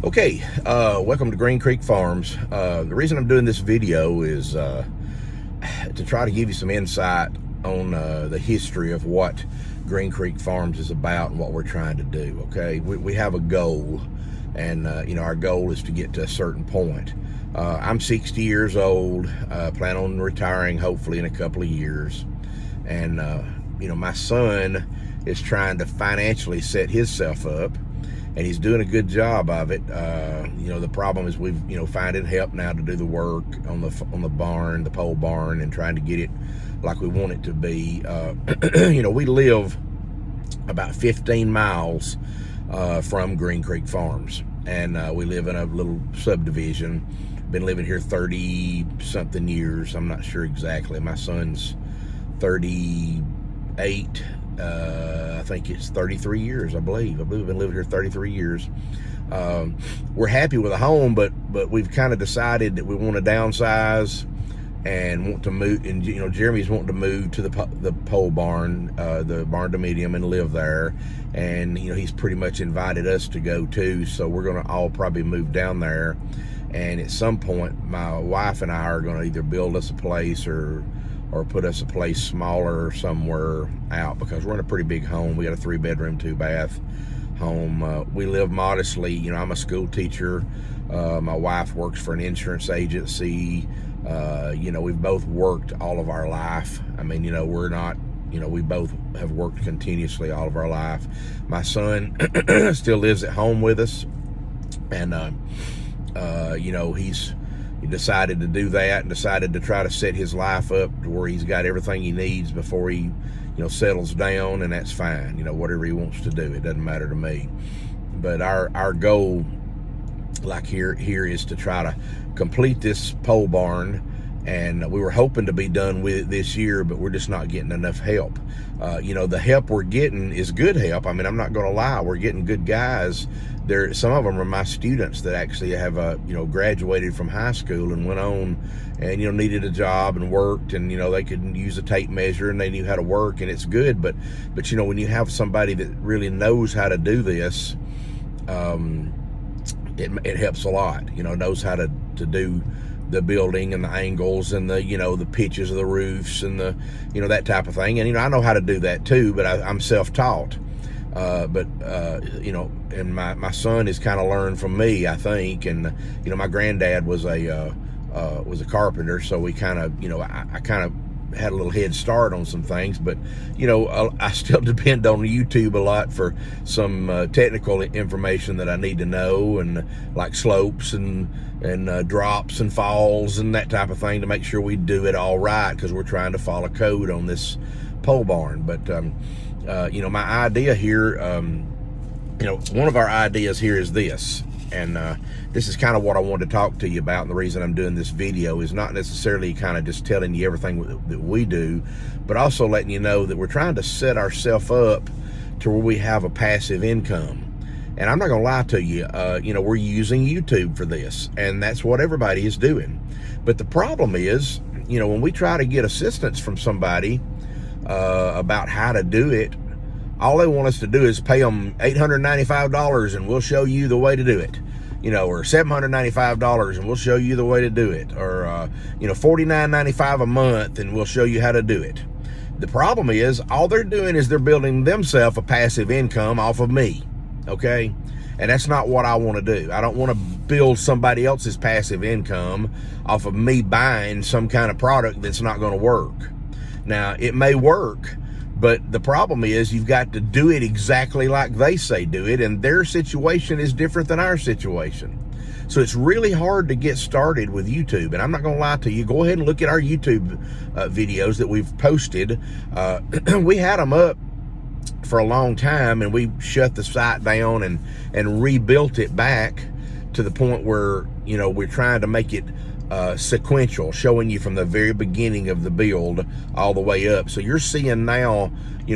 Okay, welcome to Green Creek Farms. The reason I'm doing this video is to try to give you some insight on the history of what Green Creek Farms is about and what we're trying to do. Okay, we have a goal, and our goal is to get to a certain point. I'm 60 years old, plan on retiring hopefully in a couple of years, and my son is trying to financially set himself up, and he's doing a good job of it. The problem is we've finding help now to do the work on the barn, the pole barn, and trying to get it like we want it to be. We live about 15 miles from Green Creek Farms, and we live in a little subdivision. Been living here 30 something years. I'm not sure exactly. My son's 38. I think it's 33 years, I believe. We've been living here 33 years. We're happy with the home, but we've kind of decided that we want to downsize and want to move. And Jeremy's wanting to move to the pole barn, the barn dominium, and live there. And he's pretty much invited us to go too. So we're going to all probably move down there. And at some point, my wife and I are going to either build us a place or put us a place smaller somewhere out, because we're in a pretty big home. We got a 3-bedroom, 2-bath home. We live modestly. I'm a school teacher. My wife works for an insurance agency. We've both worked all of our life. I mean, we're not, we both have worked continuously all of our life. My son still lives at home with us, and he decided to do that and decided to try to set his life up to where he's got everything he needs before he, settles down, and that's fine. Whatever he wants to do, it doesn't matter to me. But our goal, like here is to try to complete this pole barn, and we were hoping to be done with it this year, but we're just not getting enough help. The help we're getting is good help. I mean, I'm not going to lie, we're getting good guys. Some of them are my students that actually have graduated from high school and went on and needed a job and worked, and they could use a tape measure and they knew how to work, and it's good. But when you have somebody that really knows how to do this, it helps a lot. Knows how to do the building and the angles and the pitches of the roofs and the that type of thing. And I know how to do that too, but I'm self-taught. And my son has kind of learned from me, I think. And my granddad was a carpenter, so we kind of I kind of had a little head start on some things. But I still depend on YouTube a lot for some technical information that I need to know, and like slopes and drops and falls and that type of thing, to make sure we do it all right, because we're trying to follow code on this pole barn. But my idea here, one of our ideas here is this, and this is kind of what I wanted to talk to you about. And the reason I'm doing this video is not necessarily kind of just telling you everything that we do, but also letting you know that we're trying to set ourselves up to where we have a passive income. And I'm not going to lie to you, we're using YouTube for this, and that's what everybody is doing. But the problem is, when we try to get assistance from somebody about how to do it, all they want us to do is pay them $895 and we'll show you the way to do it, or $795 and we'll show you the way to do it, or $49.95 a month and we'll show you how to do it. The problem is, all they're doing is they're building themselves a passive income off of me. Okay, and that's not what I want to do. I don't want to build somebody else's passive income off of me buying some kind of product that's not going to work. Now, it may work, but the problem is you've got to do it exactly like they say do it, and their situation is different than our situation. So it's really hard to get started with YouTube. And I'm not going to lie to you, go ahead and look at our YouTube videos that we've posted. We had them up for a long time, and we shut the site down and rebuilt it back to the point where we're trying to make it sequential, showing you from the very beginning of the build all the way up. So you're seeing now,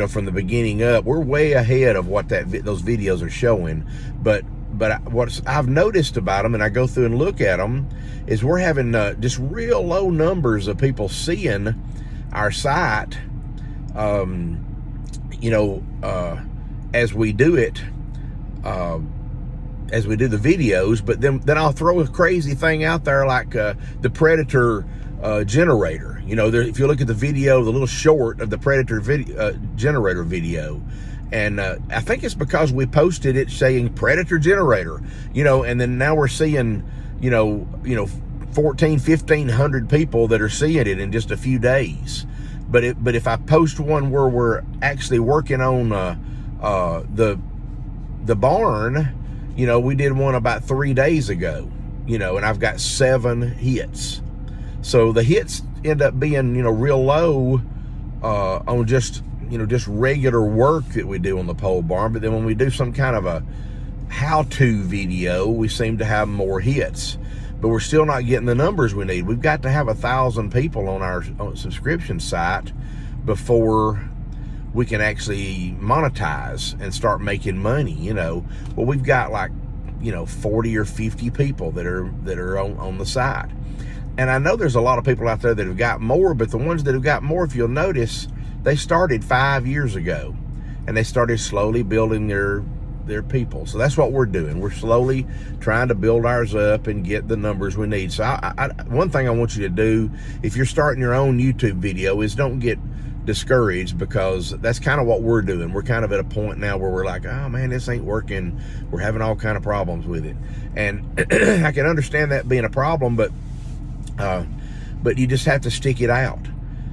from the beginning up, we're way ahead of what those videos are showing. But what I've noticed about them, and I go through and look at them, is we're having just real low numbers of people seeing our site as we do it, as we do the videos, but then I'll throw a crazy thing out there like the Predator generator. You know, if you look at the video, the little short of the Predator generator video, and I think it's because we posted it saying Predator generator, you know, and then now we're seeing, you know, 1,500 people that are seeing it in just a few days. But if I post one where we're actually working on the barn, you know, we did one about 3 days ago, you know, and I've got 7 hits. So the hits end up being, you know, real low on just, you know, just regular work that we do on the pole barn. But then when we do some kind of a how-to video, we seem to have more hits. But we're still not getting the numbers we need. We've got to have 1,000 people on our subscription site before we can actually monetize and start making money, you know. Well, we've got like, you know, 40 or 50 people that are on the site. And I know there's a lot of people out there that have got more, but the ones that have got more, if you'll notice, they started 5 years ago, and they started slowly building their people. So that's what we're doing. We're slowly trying to build ours up and get the numbers we need. So one thing I want you to do, if you're starting your own YouTube video, is don't get discouraged, because that's kind of what we're doing. We're kind of at a point now where we're like, oh man, this ain't working. We're having all kind of problems with it. And I can understand that being a problem, but you just have to stick it out.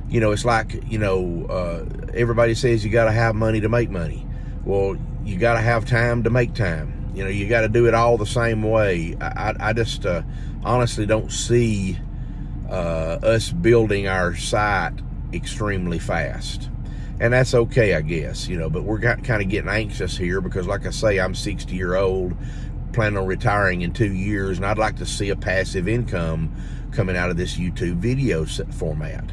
You know, it's like, you know, everybody says you got to have money to make money. Well, you got to have time to make time. You know, you got to do it all the same way. I just honestly don't see us building our site extremely fast. And that's okay, I guess, you know, but we're kind of getting anxious here because, like I say, I'm 60-year-old, planning on retiring in 2 years, and I'd like to see a passive income coming out of this YouTube video format.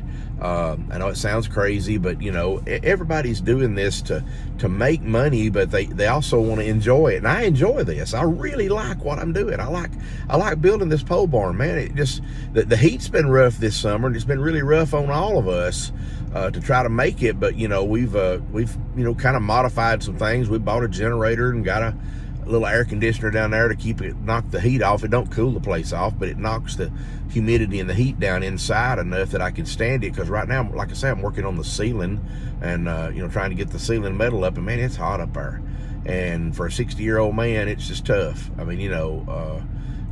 I know it sounds crazy, but you know, everybody's doing this to make money, but they also want to enjoy it. And I enjoy this. I really like what I'm doing. I like building this pole barn, man. It just, the heat's been rough this summer, and it's been really rough on all of us to try to make it. But you know, we've you know, kind of modified some things. We bought a generator and got a little air conditioner down there to knock the heat off. It don't cool the place off, but it knocks the humidity and the heat down inside enough that I can stand it. Because right now, like I say, I'm working on the ceiling and you know, trying to get the ceiling metal up, and man, it's hot up there. And for a 60-year-old man, it's just tough. I mean, you know,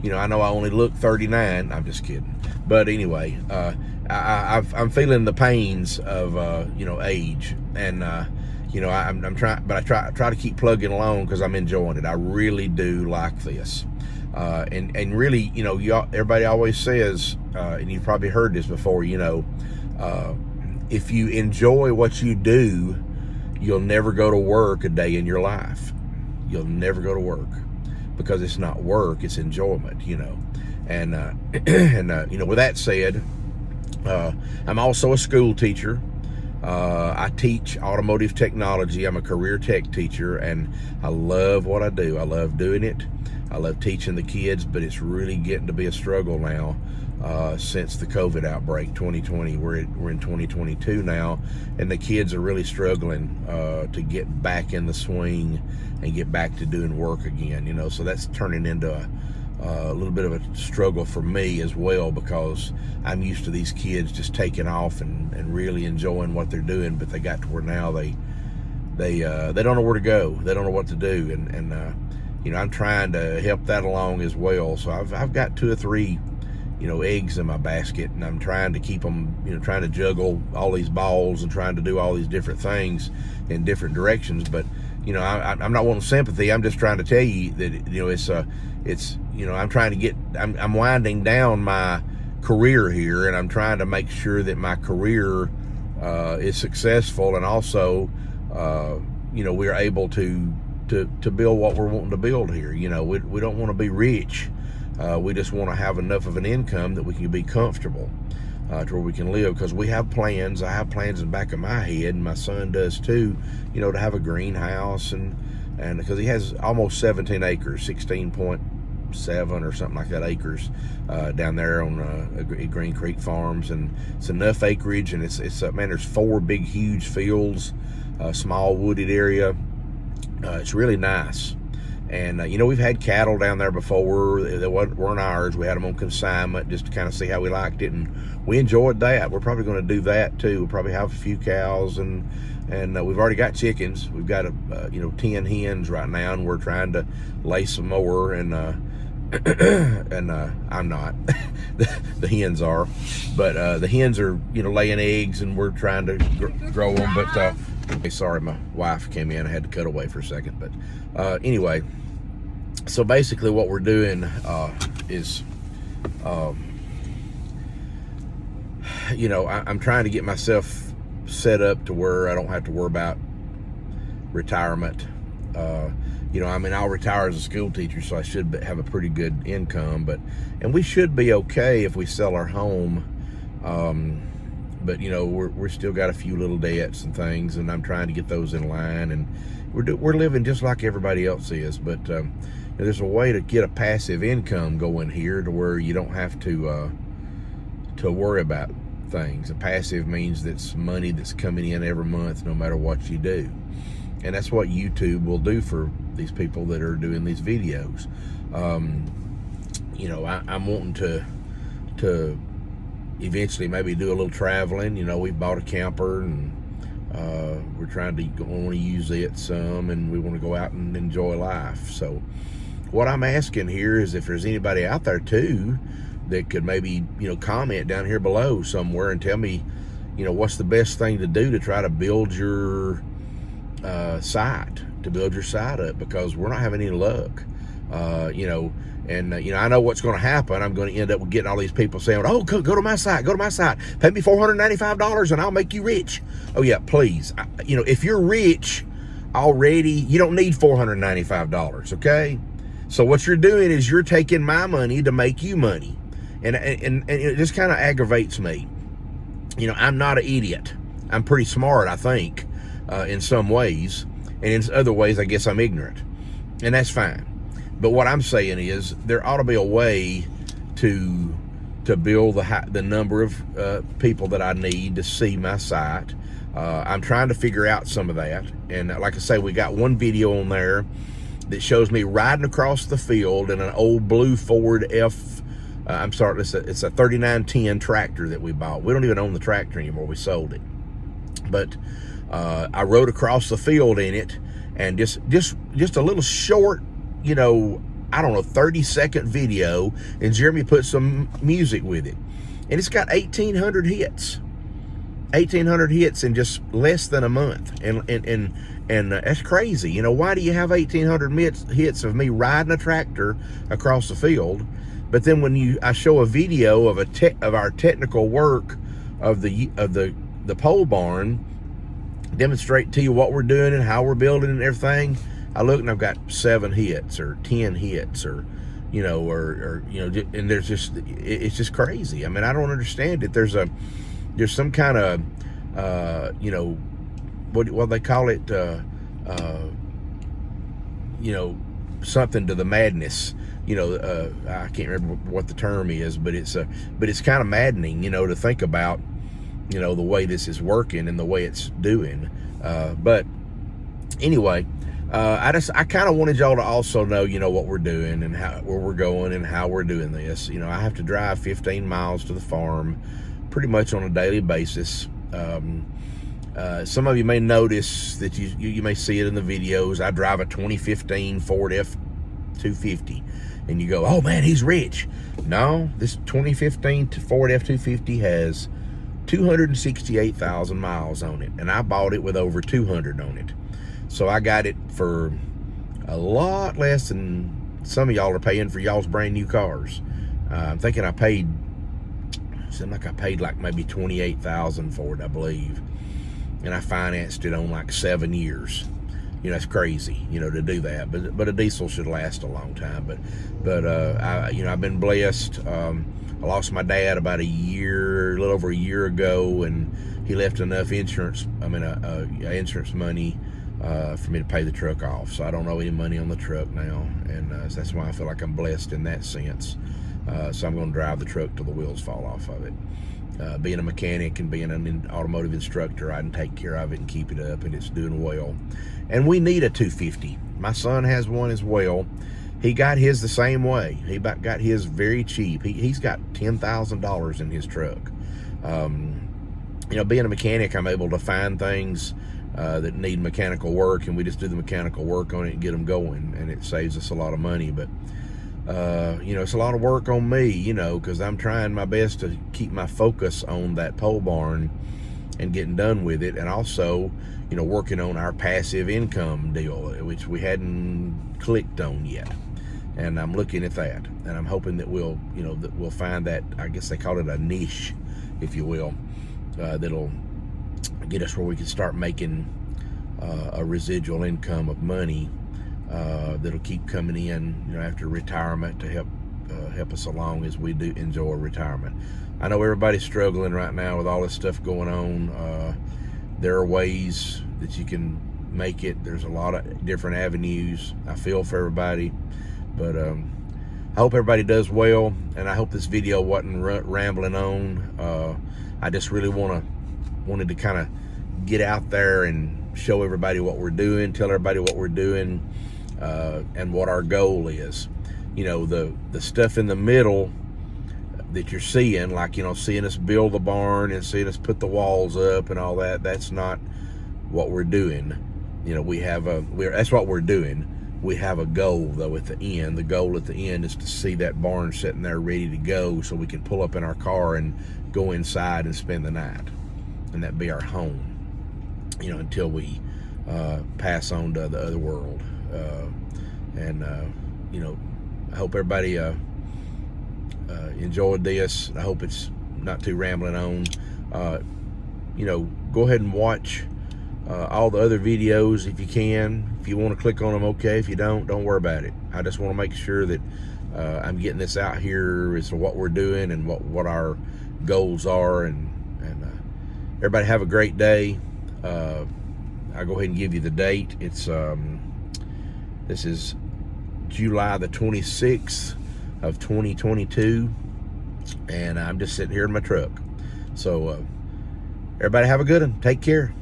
I know I only look 39. I'm just kidding. But anyway, I'm feeling the pains of you know, age, and you know, I'm trying, but I try to keep plugging along because I'm enjoying it. I really do like this, and really, you know, everybody always says, and you've probably heard this before, you know, if you enjoy what you do, you'll never go to work a day in your life. You'll never go to work, because it's not work, it's enjoyment, you know. And you know, with that said, I'm also a school teacher. I teach automotive technology. I'm a career tech teacher, and I love what I do. I love doing it. I love teaching the kids, but it's really getting to be a struggle now since the COVID outbreak, 2020. We're in 2022 now, and the kids are really struggling to get back in the swing and get back to doing work again, you know. So that's turning into a little bit of a struggle for me as well, because I'm used to these kids just taking off and really enjoying what they're doing, but they got to where now they don't know where to go. They don't know what to do, and you know, I'm trying to help that along as well. So I've got 2 or 3, you know, eggs in my basket, and I'm trying to keep them, you know, trying to juggle all these balls and trying to do all these different things in different directions. But you know, I'm not wanting sympathy. I'm just trying to tell you that, you know, it's you know, I'm trying to get, I'm winding down my career here, and I'm trying to make sure that my career is successful, and also you know, we're able to build what we're wanting to build here. You know, we don't want to be rich. We just want to have enough of an income that we can be comfortable to where we can live, because we have plans. I have plans in the back of my head, and my son does too, you know, to have a greenhouse, and because he has almost 17 acres, 16.7 or something like that acres down there on Green Creek Farms, and it's enough acreage, and it's man, there's 4 big huge fields, small wooded area. It's really nice, And, we've had cattle down there before that weren't ours. We had them on consignment just to kind of see how we liked it, and we enjoyed that. We're probably going to do that too. We'll probably have a few cows, and we've already got chickens. We've got 10 hens right now, and we're trying to lay some more, and I'm not. the hens are, but the hens are laying eggs, and we're trying to grow them. But sorry, my wife came in. I had to cut away for a second. But anyway, so basically what we're doing is I'm trying to get myself set up to where I don't have to worry about retirement. I'll retire as a school teacher, so I should have a pretty good income, and we should be okay if we sell our home. But we're still got a few little debts and things, and I'm trying to get those in line, and we're living just like everybody else is. But there's a way to get a passive income going here to where you don't have to worry about things. A passive means that's money that's coming in every month, no matter what you do. And that's what YouTube will do for these people that are doing these videos. I'm wanting to eventually maybe do a little traveling. We bought a camper, and we're trying to want to use it some, and we want to go out and enjoy life. So what I'm asking here is if there's anybody out there too that could maybe comment down here below somewhere and tell me what's the best thing to do to try to build your site up, because we're not having any luck. I know what's going to happen. I'm going to end up getting all these people saying, oh, go to my site, pay me $495 and I'll make you rich. Oh yeah, please. If you're rich already, you don't need $495, okay? So what you're doing is you're taking my money to make you money, and it just kind of aggravates me. I'm not an idiot. I'm pretty smart, I think, in some ways, and in other ways I guess I'm ignorant, and that's fine. But what I'm saying is there ought to be a way to build the number of people that I need to see my site. I'm trying to figure out some of that, and like I say, we got one video on there that shows me riding across the field in an old blue Ford it's a 3910 tractor that we bought. We don't even own the tractor anymore. We sold it. But I rode across the field in it, and just a little short, 30-second video, and Jeremy put some music with it, and it's got 1,800 hits. 1,800 hits in just less than a month, and that's crazy. Why do you have 1,800 hits of me riding a tractor across the field, but then when I show a video of our technical work of the pole barn, demonstrate to you what we're doing and how we're building and everything, I look and I've got 7 hits or 10 hits or and it's just crazy. I mean, I don't understand it. There's some kind of what they call it, something to the madness. I can't remember what the term is, but it's kind of maddening, to think about, the way this is working and the way it's doing. But anyway, I kind of wanted y'all to also know, what we're doing and where we're going and how we're doing this. I have to drive 15 miles to the farm pretty much on a daily basis. Some of you may notice that you may see it in the videos. I drive a 2015 Ford F-250, and you go, oh man, he's rich. No, this 2015 Ford F-250 has 268,000 miles on it, and I bought it with over 200 on it. So I got it for a lot less than some of y'all are paying for y'all's brand new cars. I'm thinking I paid like maybe 28,000 for it, I believe, and I financed it on like 7 years. That's crazy, to do that. But a diesel should last a long time. But I've been blessed. I lost my dad about a little over a year ago, and he left enough insurance money for me to pay the truck off. So I don't owe any money on the truck now, and so that's why I feel like I'm blessed in that sense. So I'm going to drive the truck till the wheels fall off of it. Being a mechanic and being an automotive instructor, I can take care of it and keep it up, and it's doing well. And we need a 250. My son has one as well. He got his the same way. He got his very cheap. He's got $10,000 in his truck. You know, being a mechanic, I'm able to find things that need mechanical work, and we just do the mechanical work on it and get them going, and it saves us a lot of money. But you know, it's a lot of work on me, you know, because I'm trying my best to keep my focus on that pole barn and getting done with it, and also, you know, working on our passive income deal, which we hadn't clicked on yet. And I'm looking at that, and I'm hoping that we'll, you know, that we'll find that, I guess they call it a niche, if you will, that'll get us where we can start making a residual income of money that'll keep coming in, you know, after retirement to help us along as we do enjoy retirement. I know everybody's struggling right now with all this stuff going on. There are ways that you can make it. There's a lot of different avenues. I feel for everybody. But I hope everybody does well, and I hope this video wasn't rambling on. I just really wanted to kind of get out there and show everybody what we're doing, tell everybody what we're doing, and what our goal is. You know, the stuff in the middle that you're seeing, like, you know, seeing us build the barn and seeing us put the walls up and all that, that's not what we're doing. You know, that's what we're doing. We have a goal, though, at the end. The goal at the end is to see that barn sitting there ready to go so we can pull up in our car and go inside and spend the night. And that be our home, you know, until we pass on to the other world. You know, I hope everybody enjoyed this. I hope it's not too rambling on. You know, go ahead and watch all the other videos if you can. If you want to click on them, okay. If you don't worry about it. I just want to make sure that I'm getting this out here as to what we're doing and what our goals are. And everybody have a great day. I'll go ahead and give you the date. It's this is July the 26th of 2022, and I'm just sitting here in my truck. So everybody have a good one. Take care.